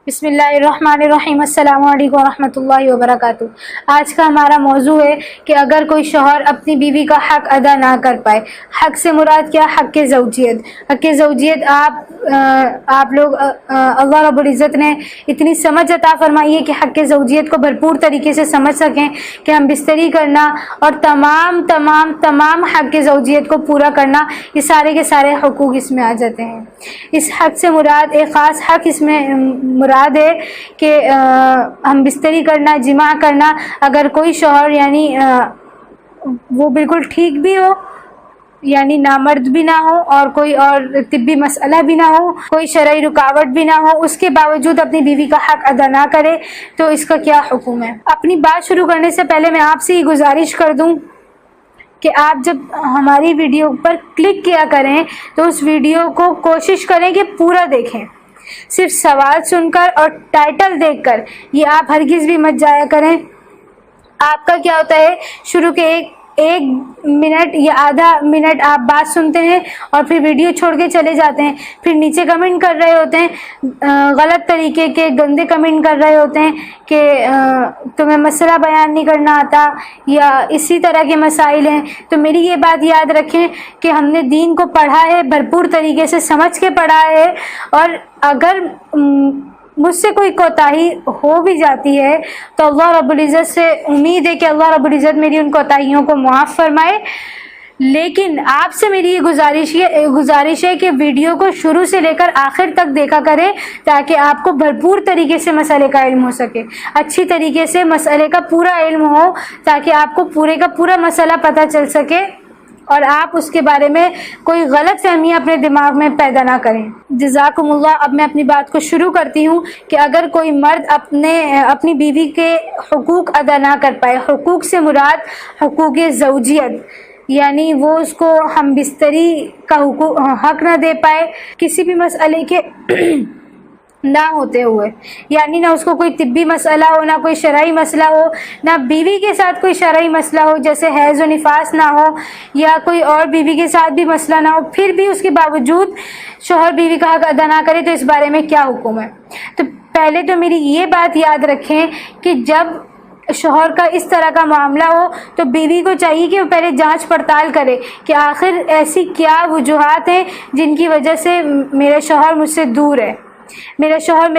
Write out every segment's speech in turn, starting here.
بسم اللہ الرحمن الرحیم، السلام علیکم ورحمۃ اللہ وبرکاتہ۔ آج کا ہمارا موضوع ہے کہ اگر کوئی شوہر اپنی بیوی کا حق ادا نہ کر پائے۔ حق سے مراد کیا؟ حق زوجیت۔ حق زوجیت آپ لوگ اللہ رب العزت نے اتنی سمجھ عطا فرمائی ہے کہ حق زوجیت کو بھرپور طریقے سے سمجھ سکیں کہ ہم بستری کرنا اور تمام حق زوجیت کو پورا کرنا، یہ سارے کے سارے حقوق اس میں آ جاتے ہیں۔ اس حق سے مراد ایک خاص حق اس میں مراد ہے کہ ہم بستری کرنا، جماع کرنا۔ اگر کوئی شوہر یعنی وہ بالکل ٹھیک بھی ہو، یعنی نامرد بھی نہ ہو اور کوئی اور طبی مسئلہ بھی نہ ہو، کوئی شرعی رکاوٹ بھی نہ ہو، اس کے باوجود اپنی بیوی کا حق ادا نہ کرے تو اس کا کیا حکم ہے؟ اپنی بات شروع کرنے سے پہلے میں آپ سے یہ گزارش کر دوں کہ آپ جب ہماری ویڈیو پر کلک کیا کریں تو اس ویڈیو کو کوشش کریں کہ پورا دیکھیں۔ صرف سوال سن کر اور ٹائٹل دیکھ کر یہ آپ ہرگز بھی مت جایا کریں۔ آپ کا کیا ہوتا ہے، شروع کے ایک منٹ یا آدھا منٹ آپ بات سنتے ہیں اور پھر ویڈیو چھوڑ کے چلے جاتے ہیں، پھر نیچے کمنٹ کر رہے ہوتے ہیں، غلط طریقے کے گندے کمنٹ کر رہے ہوتے ہیں کہ تمہیں مسئلہ بیان نہیں کرنا آتا یا اسی طرح کے مسائل ہیں۔ تو میری یہ بات یاد رکھیں کہ ہم نے دین کو پڑھا ہے، بھرپور طریقے سے سمجھ کے پڑھا ہے، اور اگر مجھ سے کوئی کوتاہی ہو بھی جاتی ہے تو اللہ رب العزت سے امید ہے کہ اللہ رب العزت میری ان کوتاہیوں کو معاف فرمائے۔ لیکن آپ سے میری یہ گزارش ہے کہ ویڈیو کو شروع سے لے کر آخر تک دیکھا کریں تاکہ آپ کو بھرپور طریقے سے مسئلے کا علم ہو سکے، اچھی طریقے سے مسئلے کا پورا علم ہو تاکہ آپ کو پورے کا پورا مسئلہ پتہ چل سکے اور آپ اس کے بارے میں کوئی غلط فہمی اپنے دماغ میں پیدا نہ کریں۔ جزاکم اللہ۔ اب میں اپنی بات کو شروع کرتی ہوں کہ اگر کوئی مرد اپنی بیوی کے حقوق ادا نہ کر پائے، حقوق سے مراد حقوق زوجیت، یعنی وہ اس کو ہم بستری کا حق نہ دے پائے کسی بھی مسئلے کے نہ ہوتے ہوئے، یعنی نہ اس کو کوئی طبی مسئلہ ہو، نہ کوئی شرعی مسئلہ ہو، نہ بیوی کے ساتھ کوئی شرعی مسئلہ ہو جیسے حیض و نفاس نہ ہو، یا کوئی اور بیوی کے ساتھ بھی مسئلہ نہ ہو، پھر بھی اس کے باوجود شوہر بیوی کا حق ادا نہ کرے تو اس بارے میں کیا حکم ہے؟ تو پہلے تو میری یہ بات یاد رکھیں کہ جب شوہر کا اس طرح کا معاملہ ہو تو بیوی کو چاہیے کہ وہ پہلے جانچ پڑتال کرے کہ آخر ایسی کیا وجوہات ہیں جن کی وجہ سے میرے شوہر مجھ سے دور ہے، میرا شوہر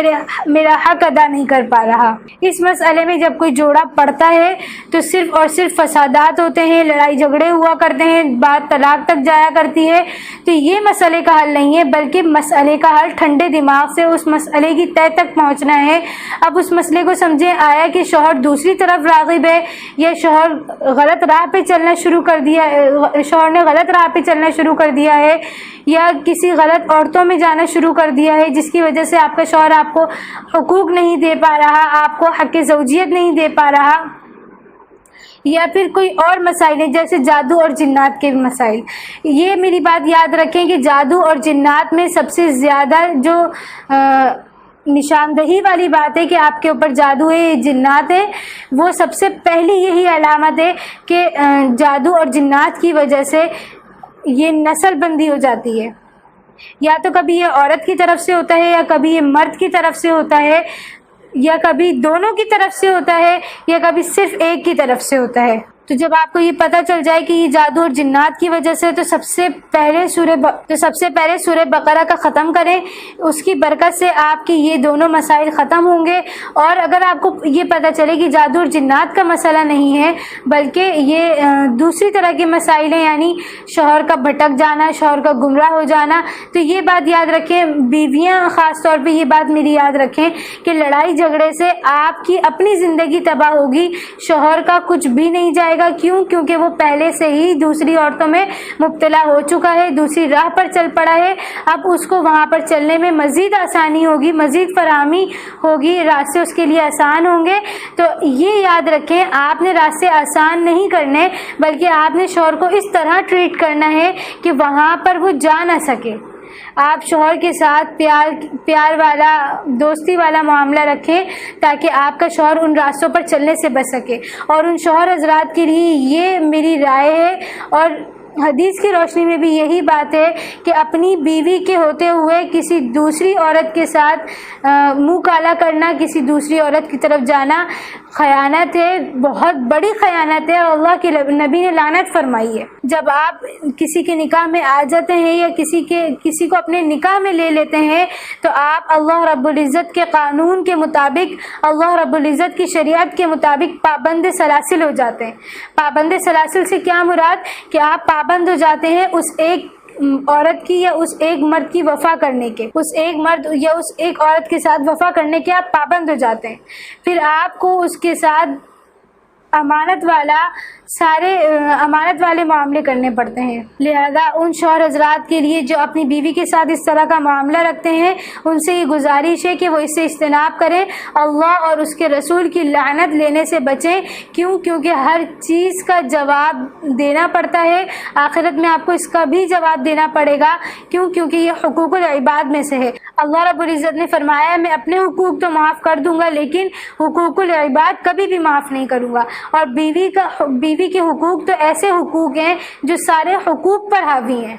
میرا حق ادا نہیں کر پا رہا۔ اس مسئلے میں جب کوئی جوڑا پڑتا ہے تو صرف اور صرف فسادات ہوتے ہیں، لڑائی جھگڑے ہوا کرتے ہیں، بات طلاق تک جایا کرتی ہے۔ تو یہ مسئلے کا حل نہیں ہے، بلکہ مسئلے کا حل ٹھنڈے دماغ سے اس مسئلے کی تہہ تک پہنچنا ہے۔ اب اس مسئلے کو سمجھیں، آیا کہ شوہر دوسری طرف راغب ہے یا شوہر غلط راہ پہ چلنا شروع کر دیا، شوہر نے غلط راہ پہ چلنا شروع کر دیا ہے یا کسی غلط عورتوں میں جانا شروع کر دیا ہے جس کی وجہ سے آپ کا شوہر آپ کو حقوق نہیں دے پا رہا، آپ کو حق زوجیت نہیں دے پا رہا، یا پھر کوئی اور مسائل ہیں جیسے جادو اور جنات کے مسائل۔ یہ میری بات یاد رکھیں کہ جادو اور جنات میں سب سے زیادہ جو نشاندہی والی بات ہے کہ آپ کے اوپر جادو ہے، جنات ہے، وہ سب سے پہلی یہی علامت ہے کہ جادو اور جنات کی وجہ سے یہ نسل بندی ہو جاتی ہے۔ یا تو کبھی یہ عورت کی طرف سے ہوتا ہے یا کبھی یہ مرد کی طرف سے ہوتا ہے یا کبھی دونوں کی طرف سے ہوتا ہے یا کبھی صرف ایک کی طرف سے ہوتا ہے۔ تو جب آپ کو یہ پتہ چل جائے کہ یہ جادو اور جنات کی وجہ سے تو سب سے پہلے سورہ بقرہ کا ختم کریں، اس کی برکت سے آپ کی یہ دونوں مسائل ختم ہوں گے۔ اور اگر آپ کو یہ پتہ چلے کہ جادو اور جنات کا مسئلہ نہیں ہے بلکہ یہ دوسری طرح کے مسائل ہیں، یعنی شوہر کا بھٹک جانا، شوہر کا گمراہ ہو جانا، تو یہ بات یاد رکھیں، بیویاں خاص طور پہ یہ بات میری یاد رکھیں کہ لڑائی جھگڑے سے آپ کی اپنی زندگی تباہ ہوگی، شوہر کا کچھ بھی نہیں جائے گا۔ کیونکہ وہ پہلے سے ہی دوسری عورتوں میں مبتلا ہو چکا ہے، دوسری راہ پر چل پڑا ہے، اب اس کو وہاں پر چلنے میں مزید آسانی ہوگی، مزید فراہمی ہوگی، راستے اس کے لیے آسان ہوں گے۔ تو یہ یاد رکھیں، آپ نے راستے آسان نہیں کرنے بلکہ آپ نے شوہر کو اس طرح ٹریٹ کرنا ہے کہ وہاں پر وہ جا نہ سکے۔ آپ شوہر کے ساتھ پیار والا، دوستی والا معاملہ رکھیں تاکہ آپ کا شوہر ان راستوں پر چلنے سے بچ سکے۔ اور ان شوہر حضرات کے لیے یہ میری رائے ہے اور حدیث کی روشنی میں بھی یہی بات ہے کہ اپنی بیوی کے ہوتے ہوئے کسی دوسری عورت کے ساتھ منہ کالا کرنا، کسی دوسری عورت کی طرف جانا خیانت ہے، بہت بڑی خیانت ہے، اور اللہ کے نبی نے لعنت فرمائی ہے۔ جب آپ کسی کے نکاح میں آ جاتے ہیں یا کسی کو اپنے نکاح میں لے لیتے ہیں تو آپ اللہ رب العزت کے قانون کے مطابق، اللہ رب العزت کی شریعت کے مطابق پابند سلاسل ہو جاتے ہیں۔ پابند سلاسل سے کیا مراد؟ کہ آپ پابند ہو جاتے ہیں اس ایک عورت کی یا اس ایک مرد کی وفا کرنے کے، اس ایک مرد یا اس ایک عورت کے ساتھ وفا کرنے کے آپ پابند ہو جاتے ہیں۔ پھر آپ کو اس کے ساتھ امانت والے معاملے کرنے پڑتے ہیں۔ لہذا ان شوہر حضرات کے لیے جو اپنی بیوی کے ساتھ اس طرح کا معاملہ رکھتے ہیں، ان سے یہ گزارش ہے کہ وہ اس سے اجتناب کریں، اللہ اور اس کے رسول کی لعنت لینے سے بچیں۔ کیونکہ ہر چیز کا جواب دینا پڑتا ہے، آخرت میں آپ کو اس کا بھی جواب دینا پڑے گا۔ کیونکہ یہ حقوق العباد میں سے ہے۔ اللہ رب العزت نے فرمایا میں اپنے حقوق تو معاف کر دوں گا لیکن حقوق العباد کبھی بھی معاف نہیں کروں گا۔ اور بیوی کے حقوق تو ایسے حقوق ہیں جو سارے حقوق پر حاوی ہیں۔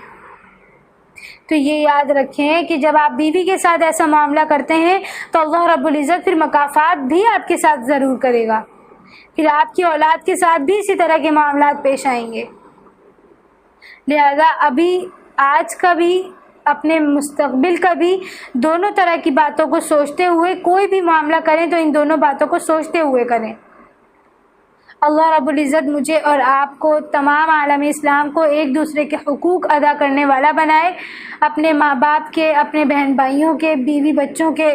تو یہ یاد رکھیں کہ جب آپ بیوی کے ساتھ ایسا معاملہ کرتے ہیں تو اللہ رب العزت پھر مکافات بھی آپ کے ساتھ ضرور کرے گا، پھر آپ کی اولاد کے ساتھ بھی اسی طرح کے معاملات پیش آئیں گے۔ لہذا ابھی آج کا بھی اپنے مستقبل کا بھی دونوں طرح کی باتوں کو سوچتے ہوئے کوئی بھی معاملہ کریں تو ان دونوں باتوں کو سوچتے ہوئے کریں۔ اللہ رب العزت مجھے اور آپ کو، تمام عالم اسلام کو ایک دوسرے کے حقوق ادا کرنے والا بنائے، اپنے ماں باپ کے، اپنے بہن بھائیوں کے، بیوی بچوں کے،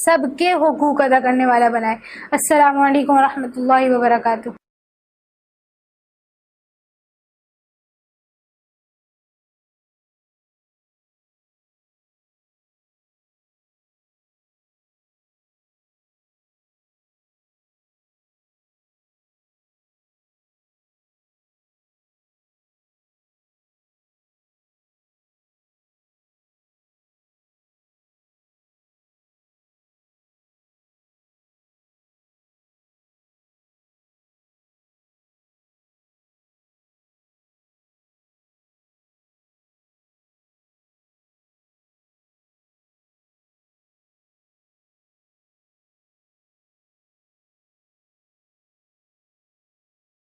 سب کے حقوق ادا کرنے والا بنائے۔ السلام علیکم ورحمۃ اللہ وبرکاتہ۔